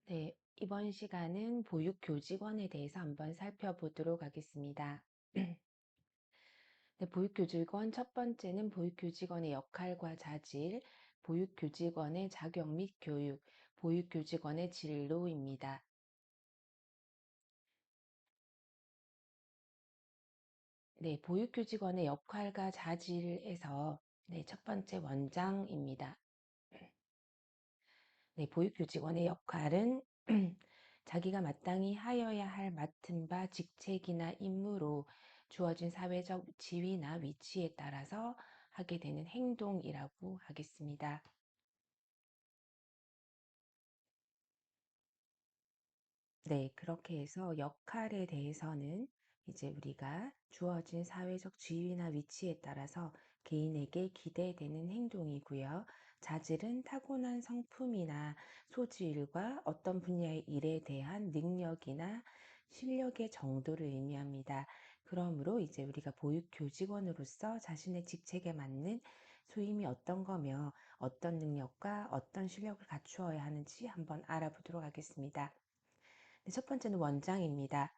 네, 이번 시간은 보육교직원에 대해서 한번 살펴보도록 하겠습니다. 네, 보육교직원 첫 번째는 보육교직원의 역할과 자질, 보육교직원의 자격 및 교육, 보육교직원의 진로입니다. 네, 보육교직원의 역할과 자질에서 첫 번째 원장입니다. 네, 보육교직원의 역할은 자기가 마땅히 하여야 할 맡은 바 직책이나 임무로 주어진 사회적 지위나 위치에 따라서 하게 되는 행동이라고 하겠습니다. 네, 그렇게 해서 역할에 대해서는 이제 우리가 주어진 사회적 지위나 위치에 따라서 개인에게 기대되는 행동이고요. 자질은 타고난 성품이나 소질과 어떤 분야의 일에 대한 능력이나 실력의 정도를 의미합니다. 그러므로 이제 우리가 보육교직원으로서 자신의 직책에 맞는 수임이 어떤 거며 어떤 능력과 어떤 실력을 갖추어야 하는지 한번 알아보도록 하겠습니다. 네, 첫 번째는 원장입니다.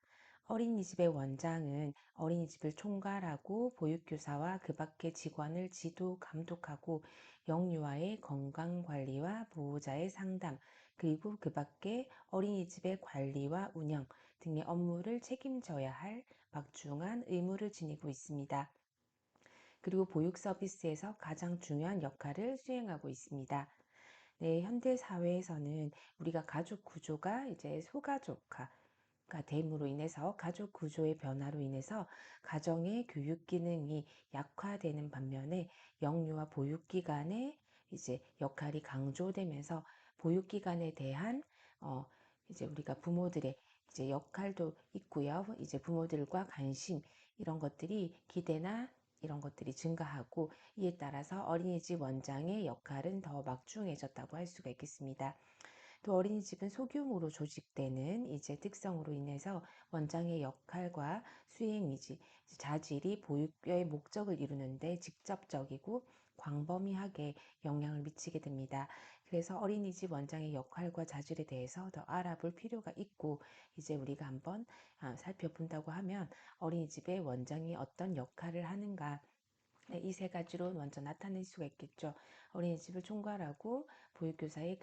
어린이집의 원장은 어린이집을 총괄하고 보육교사와 그 밖의 직원을 지도, 감독하고 영유아의 건강관리와 보호자의 상담, 그리고 그 밖의 어린이집의 관리와 운영 등의 업무를 책임져야 할 막중한 의무를 지니고 있습니다. 그리고 보육 서비스에서 가장 중요한 역할을 수행하고 있습니다. 네, 현대 사회에서는 우리가 가족 구조가 이제 소가족화가 됨으로 인해서 가족 구조의 변화로 인해서 가정의 교육 기능이 약화되는 반면에 영유아 보육기관의 이제 역할이 강조되면서 보육기관에 대한 어 이제 우리가 부모들의 이제 역할도 있고요. 이제 부모들과 관심 이런 것들이 기대나 이런 것들이 증가하고 이에 따라서 어린이집 원장의 역할은 더 막중해졌다고 할 수가 있겠습니다. 또 어린이집은 소규모로 조직되는 이제 특성으로 인해서 원장의 역할과 수행이지 자질이 보육의 목적을 이루는데 직접적이고 광범위하게 영향을 미치게 됩니다. 그래서 어린이집 원장의 역할과 자질에 대해서 더 알아볼 필요가 있고 이제 우리가 한번 살펴본다고 하면 어린이집의 원장이 어떤 역할을 하는가 네, 이 세 가지로 먼저 나타낼 수가 있겠죠. 어린이집을 총괄하고 보육교사의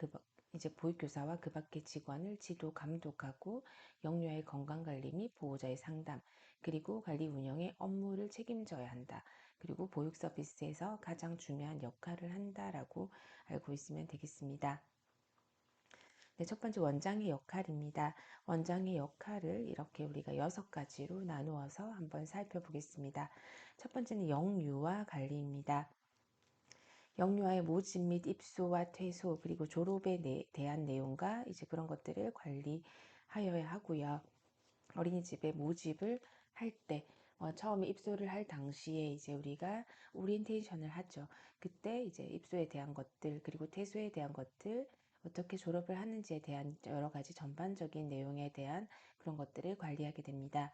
이제 보육교사와 그 밖의 직원을 지도 감독하고 영유아의 건강관리 및 보호자의 상담 그리고 관리 운영의 업무를 책임져야 한다. 그리고 보육 서비스에서 가장 중요한 역할을 한다라고 알고 있으면 되겠습니다. 네, 첫 번째 원장의 역할입니다. 원장의 역할을 이렇게 우리가 6가지로 나누어서 한번 살펴보겠습니다. 첫 번째는 영유아 관리입니다. 영유아의 모집 및 입소와 퇴소 그리고 졸업에 대한 내용과 이제 그런 것들을 관리하여야 하고요. 어린이집에 모집을 할 때, 처음에 입소를 할 당시에 이제 우리가 오리엔테이션을 하죠. 그때 이제 입소에 대한 것들, 그리고 퇴소에 대한 것들, 어떻게 졸업을 하는지에 대한 여러 가지 전반적인 내용에 대한 그런 것들을 관리하게 됩니다.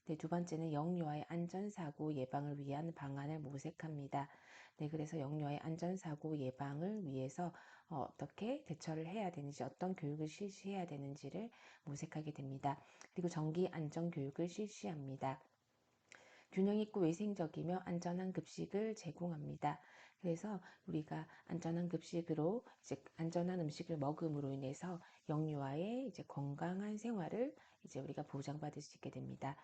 네, 두 번째는 영유아의 안전사고 예방을 위한 방안을 모색합니다. 네, 그래서 영유아의 안전사고 예방을 위해서 어떻게 대처를 해야 되는지, 어떤 교육을 실시해야 되는지를 모색하게 됩니다. 그리고 정기 안전 교육을 실시합니다. 균형 있고 위생적이며 안전한 급식을 제공합니다. 그래서 우리가 안전한 급식으로 이제 안전한 음식을 먹음으로 인해서 영유아의 이제 건강한 생활을 이제 우리가 보장받을 수 있게 됩니다.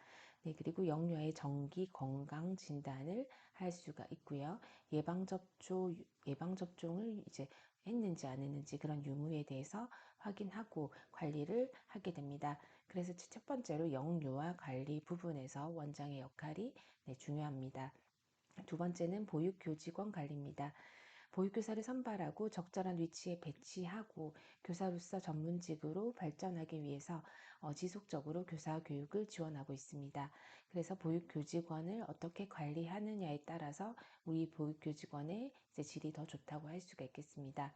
네, 그리고 영유아의 정기 건강 진단을 할 수가 있고요. 예방접종을 이제 했는지 안 했는지 그런 유무에 대해서 확인하고 관리를 하게 됩니다. 그래서 첫 번째로 영유아 관리 부분에서 원장의 역할이 중요합니다. 두 번째는 보육교직원 관리입니다. 보육교사를 선발하고 적절한 위치에 배치하고 교사로서 전문직으로 발전하기 위해서 지속적으로 교사 교육을 지원하고 있습니다. 그래서 보육교직원을 어떻게 관리하느냐에 따라서 우리 보육교직원의 질이 더 좋다고 할 수가 있겠습니다.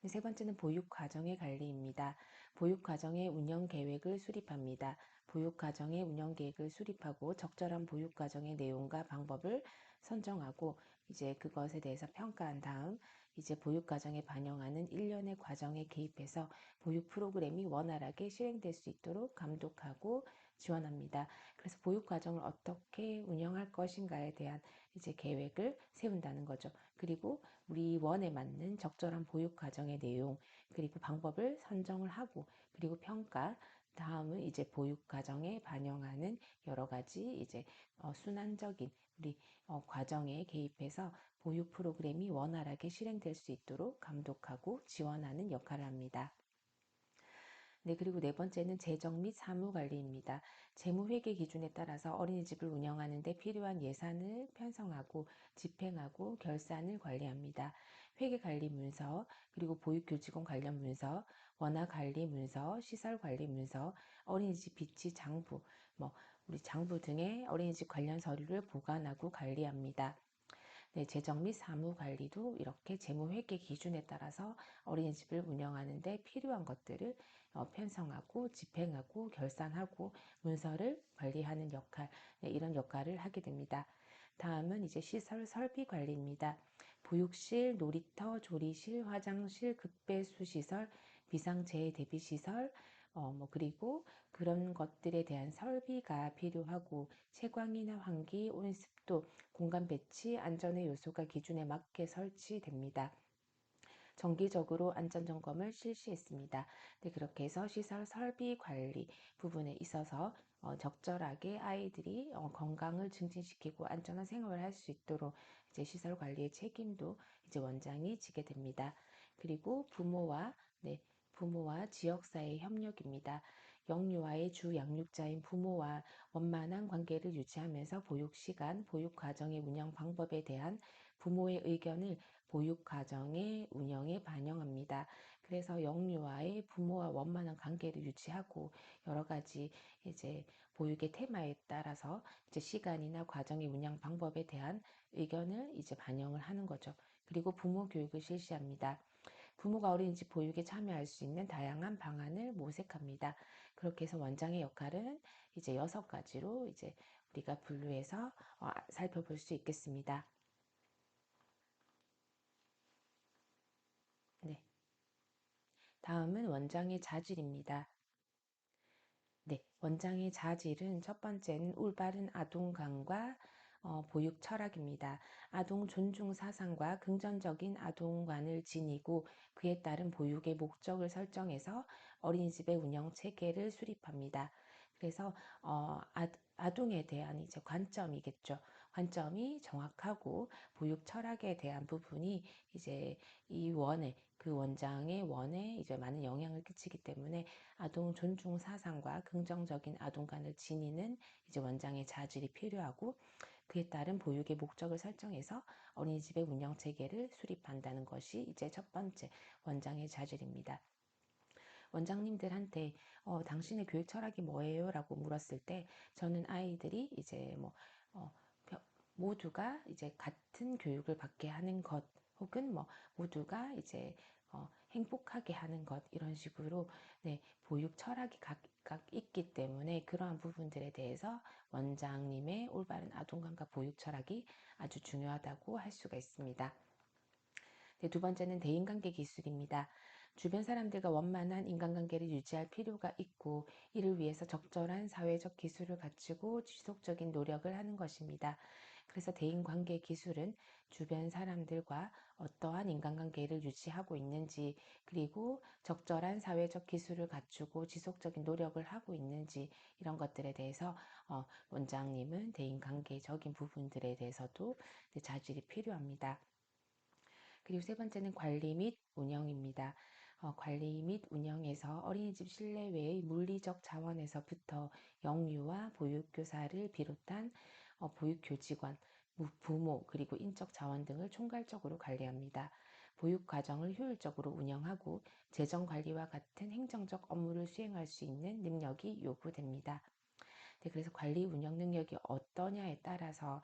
세 번째는 보육과정의 관리입니다. 보육과정의 운영계획을 수립합니다. 보육과정의 운영계획을 수립하고 적절한 보육과정의 내용과 방법을 선정하고 이제 그것에 대해서 평가한 다음 이제 보육 과정에 반영하는 일련의 과정에 개입해서 보육 프로그램이 원활하게 실행될 수 있도록 감독하고 지원합니다. 그래서 보육 과정을 어떻게 운영할 것인가에 대한 이제 계획을 세운다는 거죠. 그리고 우리 원에 맞는 적절한 보육 과정의 내용, 그리고 방법을 선정을 하고, 그리고 평가, 다음은 이제 보육 과정에 반영하는 여러 가지 이제 순환적인 우리 과정에 개입해서 보육 프로그램이 원활하게 실행될 수 있도록 감독하고 지원하는 역할을 합니다. 네, 그리고 네 번째는 재정 및 사무 관리입니다. 재무회계 기준에 따라서 어린이집을 운영하는 데 필요한 예산을 편성하고 집행하고 결산을 관리합니다. 회계 관리 문서, 그리고 보육교직원 관련 문서, 원화 관리 문서, 시설 관리 문서, 어린이집 비치 장부, 우리 장부 등의 어린이집 관련 서류를 보관하고 관리합니다. 네, 재정 및 사무 관리도 이렇게 재무회계 기준에 따라서 어린이집을 운영하는 데 필요한 것들을 편성하고 집행하고 결산하고 문서를 관리하는 역할, 네, 이런 역할을 하게 됩니다. 다음은 이제 시설 설비 관리입니다. 보육실, 놀이터, 조리실, 화장실, 급배수 시설, 비상재해 대비 시설, 그리고 그런 것들에 대한 설비가 필요하고 채광이나 환기, 온습도, 공간 배치, 안전의 요소가 기준에 맞게 설치됩니다. 정기적으로 안전점검을 실시했습니다. 네, 그렇게 해서 시설 설비 관리 부분에 있어서 적절하게 아이들이 건강을 증진시키고 안전한 생활을 할 수 있도록 이제 시설 관리의 책임도 이제 원장이 지게 됩니다. 그리고 부모와 지역사회의 협력입니다. 영유아의 주 양육자인 부모와 원만한 관계를 유지하면서 보육시간, 보육과정의 운영 방법에 대한 부모의 의견을 보육과정의 운영에 반영합니다. 그래서 영유아의 부모와 원만한 관계를 유지하고 여러 가지 이제 보육의 테마에 따라서 이제 시간이나 과정의 운영 방법에 대한 의견을 이제 반영을 하는 거죠. 그리고 부모 교육을 실시합니다. 부모가 어린이집 보육에 참여할 수 있는 다양한 방안을 모색합니다. 그렇게 해서 원장의 역할은 이제 6가지로 이제 우리가 분류해서 살펴볼 수 있겠습니다. 네. 다음은 원장의 자질입니다. 네, 원장의 자질은 첫 번째는 올바른 아동관과 보육 철학입니다. 아동 존중 사상과 긍정적인 아동관을 지니고 그에 따른 보육의 목적을 설정해서 어린이집의 운영 체계를 수립합니다. 그래서 아동에 대한 이제 관점이겠죠. 관점이 정확하고 보육 철학에 대한 부분이 이제 이 원에 그 원장의 원에 이제 많은 영향을 끼치기 때문에 아동 존중 사상과 긍정적인 아동관을 지니는 이제 원장의 자질이 필요하고 그에 따른 보육의 목적을 설정해서 어린이집의 운영 체계를 수립한다는 것이 이제 첫 번째 원장의 자질입니다. 원장님들한테 당신의 교육 철학이 뭐예요? 라고 물었을 때 저는 아이들이 이제 어, 모두가 이제 같은 교육을 받게 하는 것 혹은 모두가 이제 행복하게 하는 것 이런 식으로 네, 보육 철학이 각각 있기 때문에 그러한 부분들에 대해서 원장님의 올바른 아동관과 보육 철학이 아주 중요하다고 할 수가 있습니다. 네, 두 번째는 대인관계 기술입니다. 주변 사람들과 원만한 인간관계를 유지할 필요가 있고 이를 위해서 적절한 사회적 기술을 갖추고 지속적인 노력을 하는 것입니다. 그래서 대인관계 기술은 주변 사람들과 어떠한 인간관계를 유지하고 있는지 그리고 적절한 사회적 기술을 갖추고 지속적인 노력을 하고 있는지 이런 것들에 대해서 원장님은 대인관계적인 부분들에 대해서도 자질이 필요합니다. 그리고 세 번째는 관리 및 운영입니다. 관리 및 운영에서 어린이집 실내외의 물리적 자원에서부터 영유아 보육교사를 비롯한 보육교직원, 부모, 그리고 인적 자원 등을 총괄적으로 관리합니다. 보육 과정을 효율적으로 운영하고 재정 관리와 같은 행정적 업무를 수행할 수 있는 능력이 요구됩니다. 네, 그래서 관리 운영 능력이 어떠냐에 따라서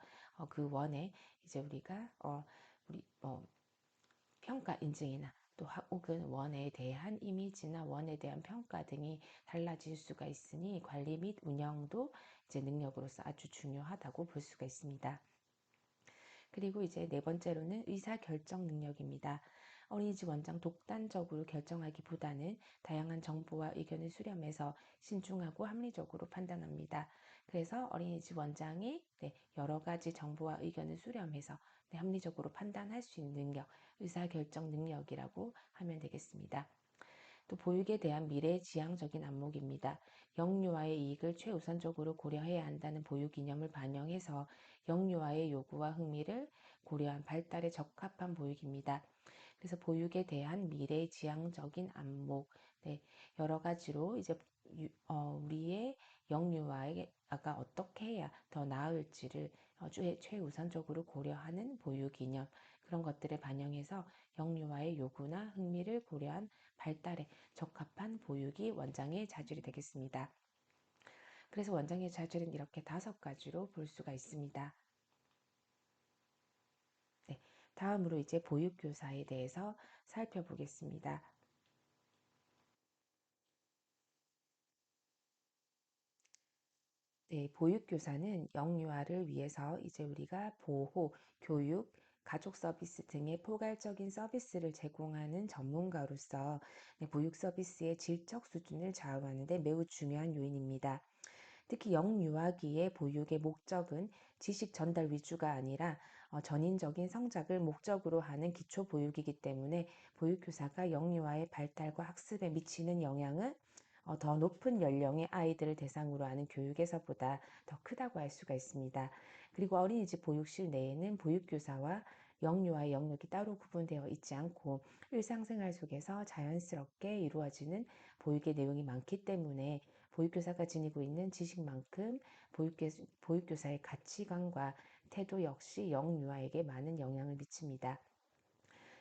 그 원에 이제 우리가 우리 평가 인증이나 또 혹은 원에 대한 이미지나 원에 대한 평가 등이 달라질 수가 있으니 관리 및 운영도 이제 능력으로서 아주 중요하다고 볼 수가 있습니다. 그리고 이제 네 번째로는 의사결정 능력입니다. 어린이집 원장 독단적으로 결정하기보다는 다양한 정보와 의견을 수렴해서 신중하고 합리적으로 판단합니다. 그래서 어린이집 원장이 여러 가지 정보와 의견을 수렴해서 합리적으로 판단할 수 있는 능력, 의사결정 능력이라고 하면 되겠습니다. 또 보육에 대한 미래지향적인 안목입니다. 영유아의 이익을 최우선적으로 고려해야 한다는 보육 이념을 반영해서 영유아의 요구와 흥미를 고려한 발달에 적합한 보육입니다. 그래서 보육에 대한 미래지향적인 안목, 여러 가지로 이제 우리의 영유아가 어떻게 해야 더 나을지를 최우선적으로 고려하는 보육 이념, 그런 것들을 반영해서 영유아의 요구나 흥미를 고려한 발달에 적합한 보육이 원장의 자질이 되겠습니다. 그래서 원장의 자질은 이렇게 5가지로 볼 수가 있습니다. 네, 다음으로 이제 보육교사에 대해서 살펴보겠습니다. 네, 보육교사는 영유아를 위해서 이제 우리가 보호, 교육, 가족 서비스 등의 포괄적인 서비스를 제공하는 전문가로서 보육 서비스의 질적 수준을 좌우하는 데 매우 중요한 요인입니다. 특히 영유아기의 보육의 목적은 지식 전달 위주가 아니라 전인적인 성장을 목적으로 하는 기초 보육이기 때문에 보육교사가 영유아의 발달과 학습에 미치는 영향은 더 높은 연령의 아이들을 대상으로 하는 교육에서보다 더 크다고 할 수가 있습니다. 그리고 어린이집 보육실 내에는 보육교사와 영유아의 영역이 따로 구분되어 있지 않고 일상생활 속에서 자연스럽게 이루어지는 보육의 내용이 많기 때문에 보육교사가 지니고 있는 지식만큼 보육교사의 가치관과 태도 역시 영유아에게 많은 영향을 미칩니다.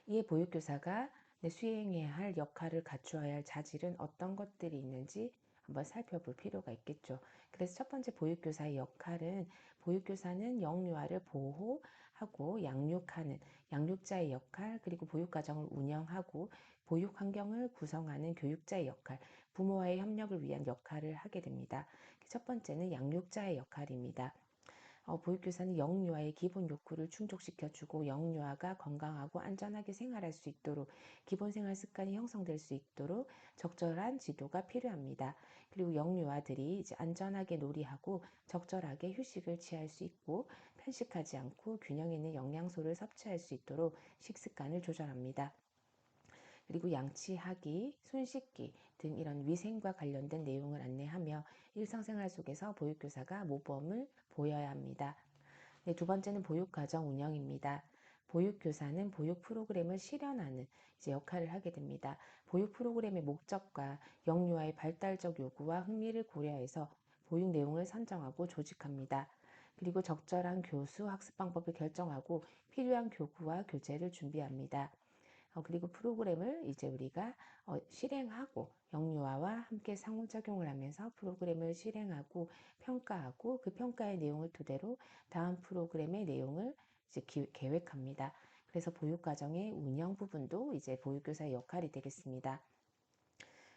이에 보육교사가 수행해야 할 역할을 갖추어야 할 자질은 어떤 것들이 있는지 한번 살펴볼 필요가 있겠죠. 그래서 첫 번째 보육교사의 역할은 보육교사는 영유아를 보호하고 양육하는 양육자의 역할, 그리고 보육가정을 운영하고 보육 환경을 구성하는 교육자의 역할, 부모와의 협력을 위한 역할을 하게 됩니다. 첫 번째는 양육자의 역할입니다. 보육교사는 영유아의 기본 욕구를 충족시켜주고 영유아가 건강하고 안전하게 생활할 수 있도록 기본 생활 습관이 형성될 수 있도록 적절한 지도가 필요합니다. 그리고 영유아들이 이제 안전하게 놀이하고 적절하게 휴식을 취할 수 있고 편식하지 않고 균형 있는 영양소를 섭취할 수 있도록 식습관을 조절합니다. 그리고 양치하기, 손 씻기 등 이런 위생과 관련된 내용을 안내하며 일상생활 속에서 보육교사가 모범을 보여야 합니다. 네, 두 번째는 보육가정 운영입니다. 보육교사는 보육 프로그램을 실현하는 이제 역할을 하게 됩니다. 보육 프로그램의 목적과 영유아의 발달적 요구와 흥미를 고려해서 보육 내용을 선정하고 조직합니다. 그리고 적절한 교수 학습 방법을 결정하고 필요한 교구와 교재를 준비합니다. 그리고 프로그램을 이제 우리가 실행하고 영유아와 함께 상호작용을 하면서 프로그램을 실행하고 평가하고 그 평가의 내용을 토대로 다음 프로그램의 내용을 이제 계획합니다. 그래서 보육과정의 운영 부분도 이제 보육교사의 역할이 되겠습니다.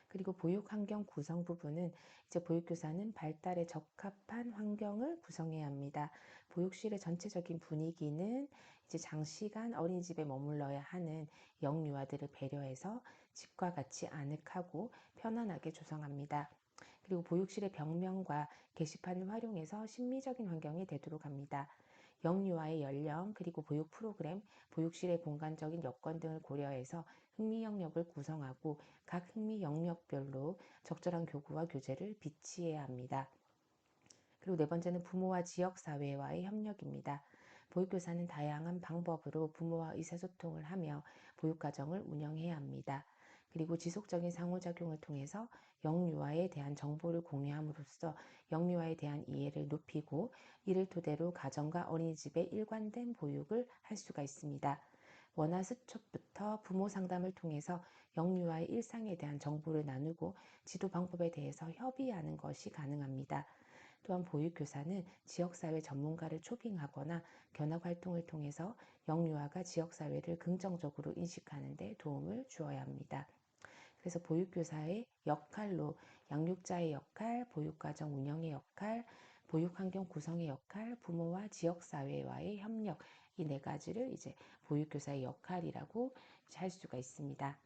그리고 보육 환경 구성 부분은 이제 보육교사는 발달에 적합한 환경을 구성해야 합니다. 보육실의 전체적인 분위기는 이제 장시간 어린이집에 머물러야 하는 영유아들을 배려해서 집과 같이 아늑하고 편안하게 조성합니다. 그리고 보육실의 벽면과 게시판을 활용해서 심미적인 환경이 되도록 합니다. 영유아의 연령, 그리고 보육 프로그램, 보육실의 공간적인 여건 등을 고려해서 흥미 영역을 구성하고 각 흥미 영역별로 적절한 교구와 교재를 비치해야 합니다. 그리고 네 번째는 부모와 지역사회와의 협력입니다. 보육교사는 다양한 방법으로 부모와 의사소통을 하며 보육가정을 운영해야 합니다. 그리고 지속적인 상호작용을 통해서 영유아에 대한 정보를 공유함으로써 영유아에 대한 이해를 높이고 이를 토대로 가정과 어린이집의 일관된 보육을 할 수가 있습니다. 원화 수첩부터 부모 상담을 통해서 영유아의 일상에 대한 정보를 나누고 지도 방법에 대해서 협의하는 것이 가능합니다. 또한 보육교사는 지역사회 전문가를 초빙하거나 견학 활동을 통해서 영유아가 지역사회를 긍정적으로 인식하는 데 도움을 주어야 합니다. 그래서 보육교사의 역할로 양육자의 역할, 보육과정 운영의 역할, 보육환경 구성의 역할, 부모와 지역사회와의 협력, 이 네 가지를 이제 보육교사의 역할이라고 할 수가 있습니다.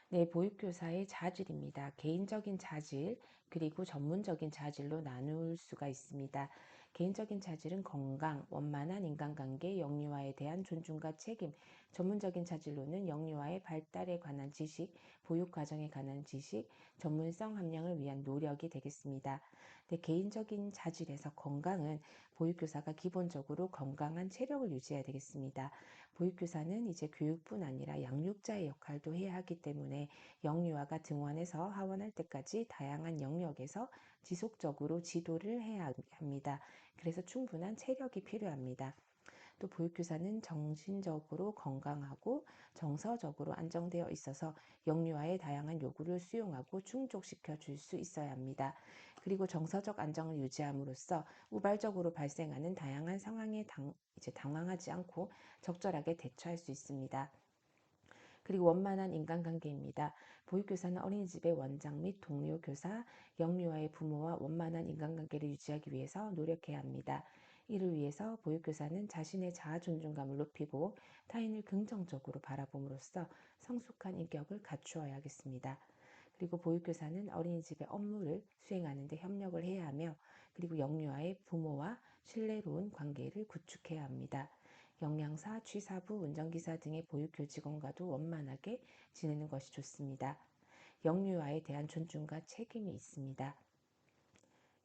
네, 보육교사의 자질입니다. 개인적인 자질, 그리고 전문적인 자질로 나눌 수가 있습니다. 개인적인 자질은 건강, 원만한 인간관계, 영유아에 대한 존중과 책임, 전문적인 자질로는 영유아의 발달에 관한 지식, 보육과정에 관한 지식, 전문성 함량을 위한 노력이 되겠습니다. 네, 개인적인 자질에서 건강은 보육교사가 기본적으로 건강한 체력을 유지해야 되겠습니다. 보육교사는 이제 교육뿐 아니라 양육자의 역할도 해야 하기 때문에 영유아가 등원해서 하원할 때까지 다양한 영역에서 지속적으로 지도를 해야 합니다. 그래서 충분한 체력이 필요합니다. 또 보육교사는 정신적으로 건강하고 정서적으로 안정되어 있어서 영유아의 다양한 요구를 수용하고 충족시켜 줄 수 있어야 합니다. 그리고 정서적 안정을 유지함으로써 우발적으로 발생하는 다양한 상황에 당황하지 않고 적절하게 대처할 수 있습니다. 그리고 원만한 인간관계입니다. 보육교사는 어린이집의 원장 및 동료 교사, 영유아의 부모와 원만한 인간관계를 유지하기 위해서 노력해야 합니다. 이를 위해서 보육교사는 자신의 자아 존중감을 높이고 타인을 긍정적으로 바라봄으로써 성숙한 인격을 갖추어야겠습니다. 그리고 보육교사는 어린이집의 업무를 수행하는 데 협력을 해야 하며, 그리고 영유아의 부모와 신뢰로운 관계를 구축해야 합니다. 영양사, 취사부, 운전기사 등의 보육교 직원과도 원만하게 지내는 것이 좋습니다. 영유아에 대한 존중과 책임이 있습니다.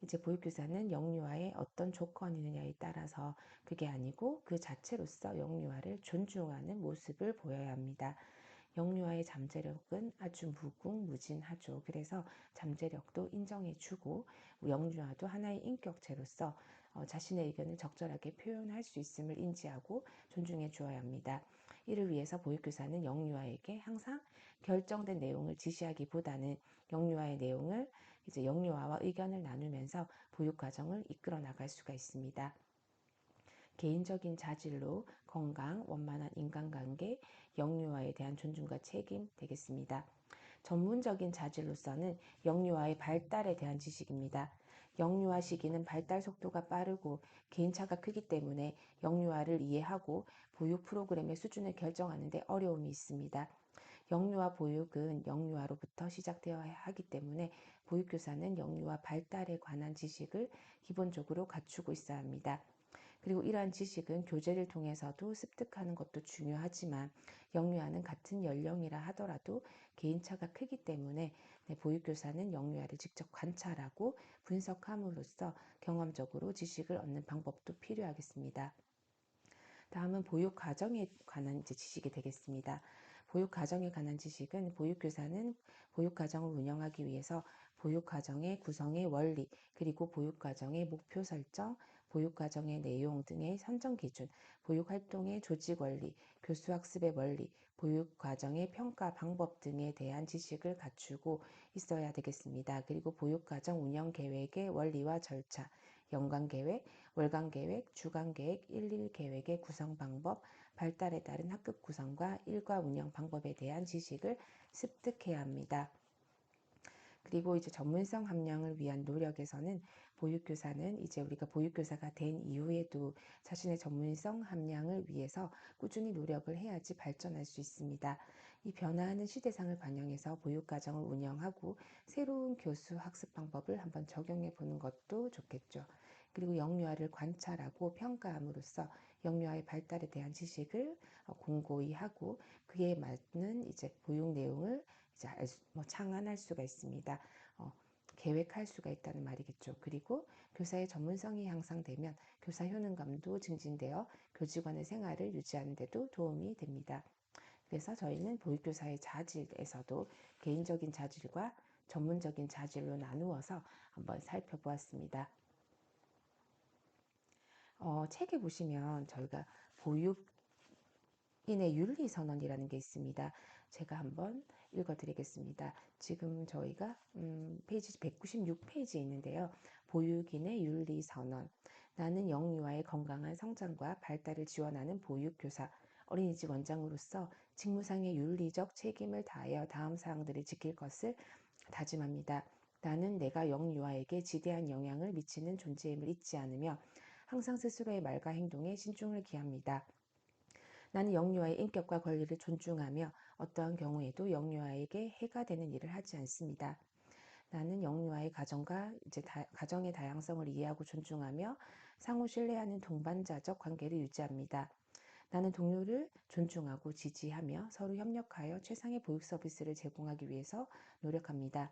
이제 보육교사는 영유아의 어떤 조건이 있느냐에 따라서 그게 아니고 그 자체로서 영유아를 존중하는 모습을 보여야 합니다. 영유아의 잠재력은 아주 무궁무진하죠. 그래서 잠재력도 인정해주고 영유아도 하나의 인격체로서 자신의 의견을 적절하게 표현할 수 있음을 인지하고 존중해 주어야 합니다. 이를 위해서 보육교사는 영유아에게 항상 결정된 내용을 지시하기보다는 영유아의 내용을 이제 영유아와 의견을 나누면서 보육 과정을 이끌어 나갈 수가 있습니다. 개인적인 자질로 건강, 원만한 인간관계, 영유아에 대한 존중과 책임 되겠습니다. 전문적인 자질로서는 영유아의 발달에 대한 지식입니다. 영유아 시기는 발달 속도가 빠르고 개인차가 크기 때문에 영유아를 이해하고 보육 프로그램의 수준을 결정하는 데 어려움이 있습니다. 영유아 보육은 영유아로부터 시작되어야 하기 때문에 보육교사는 영유아 발달에 관한 지식을 기본적으로 갖추고 있어야 합니다. 그리고 이러한 지식은 교재를 통해서도 습득하는 것도 중요하지만 영유아는 같은 연령이라 하더라도 개인차가 크기 때문에 보육교사는 영유아를 직접 관찰하고 분석함으로써 경험적으로 지식을 얻는 방법도 필요하겠습니다. 다음은 보육 과정에 관한 지식이 되겠습니다. 보육 과정에 관한 지식은 보육교사는 보육 과정을 운영하기 위해서 보육 과정의 구성의 원리, 그리고 보육 과정의 목표 설정, 보육 과정의 내용 등의 선정 기준, 보육 활동의 조직 원리, 교수 학습의 원리, 보육 과정의 평가 방법 등에 대한 지식을 갖추고 있어야 되겠습니다. 그리고 보육 과정 운영 계획의 원리와 절차, 연간 계획, 월간 계획, 주간 계획, 일일 계획의 구성 방법, 발달에 따른 학급 구성과 일과 운영 방법에 대한 지식을 습득해야 합니다. 그리고 이제 전문성 함량을 위한 노력에서는 보육교사는 이제 우리가 보육교사가 된 이후에도 자신의 전문성 함량을 위해서 꾸준히 노력을 해야지 발전할 수 있습니다. 이 변화하는 시대상을 반영해서 보육과정을 운영하고 새로운 교수 학습 방법을 한번 적용해 보는 것도 좋겠죠. 그리고 영유아를 관찰하고 평가함으로써 영유아의 발달에 대한 지식을 공고히 하고 그에 맞는 이제 보육 내용을 이제 창안할 수가 있습니다. 계획할 수가 있다는 말이겠죠. 그리고 교사의 전문성이 향상되면 교사 효능감도 증진되어 교직원의 생활을 유지하는 데도 도움이 됩니다. 그래서 저희는 보육교사의 자질에서도 개인적인 자질과 전문적인 자질로 나누어서 한번 살펴보았습니다. 책에 보시면 저희가 보육인의 윤리선언이라는 게 있습니다. 제가 한번 읽어드리겠습니다. 지금 저희가 페이지 196페이지에 있는데요. 보육인의 윤리선언. 나는 영유아의 건강한 성장과 발달을 지원하는 보육교사, 어린이집 원장으로서 직무상의 윤리적 책임을 다하여 다음 사항들을 지킬 것을 다짐합니다. 나는 내가 영유아에게 지대한 영향을 미치는 존재임을 잊지 않으며 항상 스스로의 말과 행동에 신중을 기합니다. 나는 영유아의 인격과 권리를 존중하며 어떠한 경우에도 영유아에게 해가 되는 일을 하지 않습니다. 나는 영유아의 가정과 가정의 다양성을 이해하고 존중하며 상호 신뢰하는 동반자적 관계를 유지합니다. 나는 동료를 존중하고 지지하며 서로 협력하여 최상의 보육 서비스를 제공하기 위해서 노력합니다.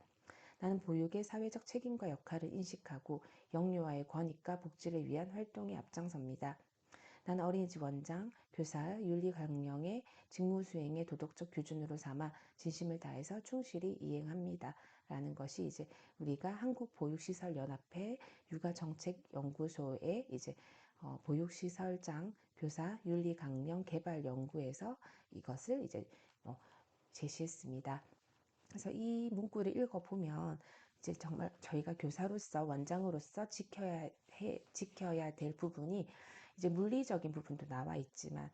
나는 보육의 사회적 책임과 역할을 인식하고 영유아의 권익과 복지를 위한 활동에 앞장섭니다. 나는 어린이집 원장, 교사, 윤리 강령의 직무 수행의 도덕적 기준으로 삼아 진심을 다해서 충실히 이행합니다. 라는 것이 이제 우리가 한국보육시설연합회 육아정책연구소의 보육시설장, 교사, 윤리 강령 개발 연구에서 이것을 제시했습니다. 그래서 이 문구를 읽어보면 이제 정말 저희가 교사로서 원장으로서 지켜야 될 부분이 이제 물리적인 부분도 나와 있지만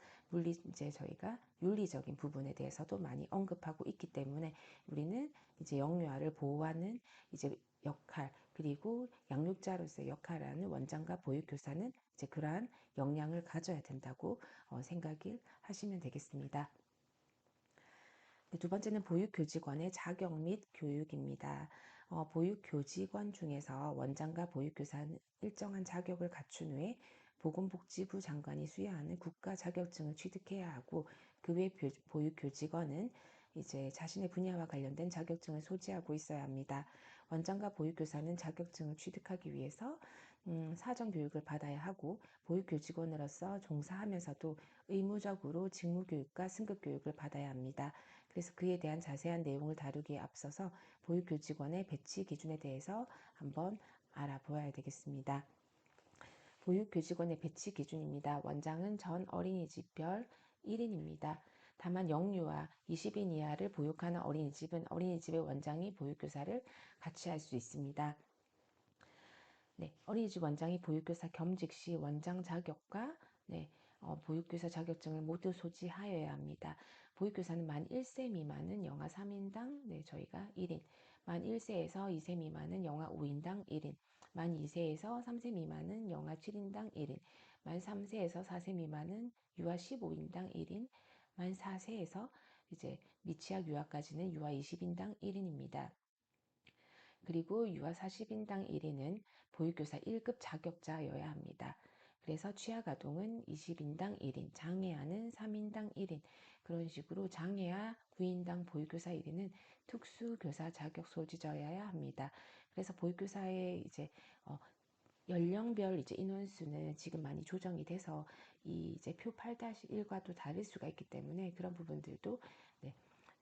이제 저희가 윤리적인 부분에 대해서도 많이 언급하고 있기 때문에 우리는 이제 영유아를 보호하는 이제 역할, 그리고 양육자로서의 역할을 하는 원장과 보육교사는 이제 그러한 역량을 가져야 된다고 생각을 하시면 되겠습니다. 두 번째는 보육교직원의 자격 및 교육입니다. 보육교직원 중에서 원장과 보육교사는 일정한 자격을 갖춘 후에 보건복지부 장관이 수여하는 국가 자격증을 취득해야 하고, 그 외 보육교직원은 이제 자신의 분야와 관련된 자격증을 소지하고 있어야 합니다. 원장과 보육교사는 자격증을 취득하기 위해서 사전교육을 받아야 하고, 보육교직원으로서 종사하면서도 의무적으로 직무교육과 승급교육을 받아야 합니다. 그래서 그에 대한 자세한 내용을 다루기에 앞서서 보육교직원의 배치 기준에 대해서 한번 알아보아야 되겠습니다. 보육교직원의 배치 기준입니다. 원장은 전 어린이집별 1인입니다. 다만 영유아 20인 이하를 보육하는 어린이집은 어린이집의 원장이 보육교사를 같이 할 수 있습니다. 어린이집 원장이 보육교사 겸직 시 원장 자격과 보육교사 자격증을 모두 소지하여야 합니다. 보육교사는 만 1세 미만은 영아 3인당 저희가 1인, 만 1세에서 2세 미만은 영아 5인당 1인, 만 2세에서 3세 미만은 영아 7인당 1인, 만 3세에서 4세 미만은 유아 15인당 1인, 만 4세에서 이제 미취학 유아까지는 유아 20인당 1인입니다. 그리고 유아 40인당 1인은 보육교사 1급 자격자여야 합니다. 그래서 취학아동은 20인당 1인, 장애아는 3인당 1인, 그런 식으로 장애아 9인당 보육교사 1인은 특수교사 자격 소지자여야 합니다. 그래서 보육교사의 연령별 인원수는 지금 많이 조정이 돼서 이 표 8-1과도 다를 수가 있기 때문에 그런 부분들도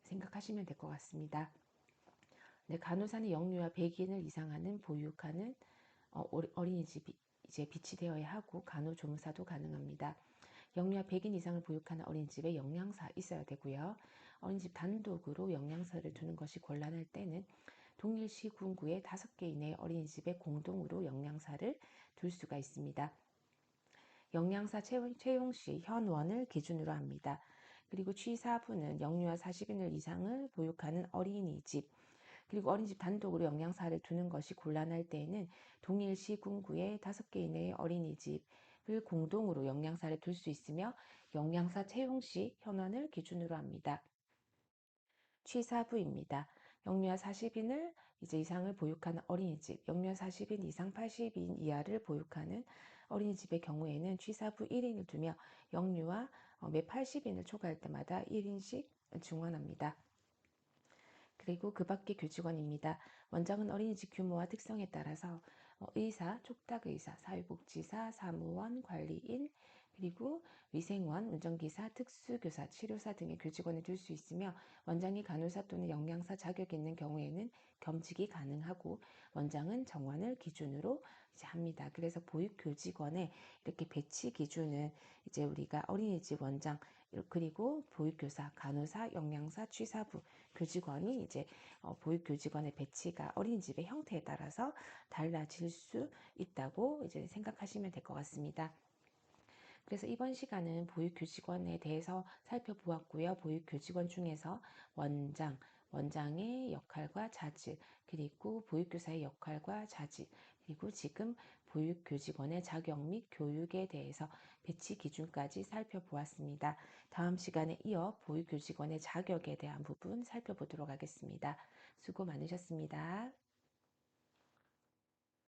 생각하시면 될 것 같습니다. 간호사는 영유아 100인을 이상하는 보육하는 어린이집이 비치되어야 하고, 간호조무사도 가능합니다. 영유아 100인 이상을 보육하는 어린이집에 영양사 있어야 되고요. 어린이집 단독으로 영양사를 두는 것이 곤란할 때는 동일시 군구의 5개 이내의 어린이집에 공동으로 영양사를 둘 수가 있습니다. 영양사 채용 시 현원을 기준으로 합니다. 그리고 취사부는 영유아 40인을 이상을 보육하는 어린이집, 그리고 어린이집 단독으로 영양사를 두는 것이 곤란할 때에는 동일시 군구의 5개 이내의 어린이집을 공동으로 영양사를 둘 수 있으며 영양사 채용 시 현원을 기준으로 합니다. 취사부입니다. 영유아 40인을 이상을 보육하는 어린이집, 영유아 40인 이상 80인 이하를 보육하는 어린이집의 경우에는 취사부 1인을 두며 영유아 매 80인을 초과할 때마다 1인씩 증원합니다. 그리고 그 밖의 교직원입니다. 원장은 어린이집 규모와 특성에 따라서 의사, 촉탁의사, 사회복지사, 사무원, 관리인, 그리고 위생원, 운전기사, 특수교사, 치료사 등의 교직원을 둘 수 있으며, 원장이 간호사 또는 영양사 자격이 있는 경우에는 겸직이 가능하고, 원장은 정원을 기준으로 합니다. 그래서 보육교직원의 이렇게 배치 기준은 우리가 어린이집 원장, 그리고 보육교사, 간호사, 영양사, 취사부, 교직원이 보육교직원의 배치가 어린이집의 형태에 따라서 달라질 수 있다고 생각하시면 될 것 같습니다. 그래서 이번 시간은 보육교직원에 대해서 살펴보았고요. 보육교직원 중에서 원장의 역할과 자질, 그리고 보육교사의 역할과 자질, 그리고 지금 보육교직원의 자격 및 교육에 대해서 배치 기준까지 살펴보았습니다. 다음 시간에 이어 보육교직원의 자격에 대한 부분 살펴보도록 하겠습니다. 수고 많으셨습니다.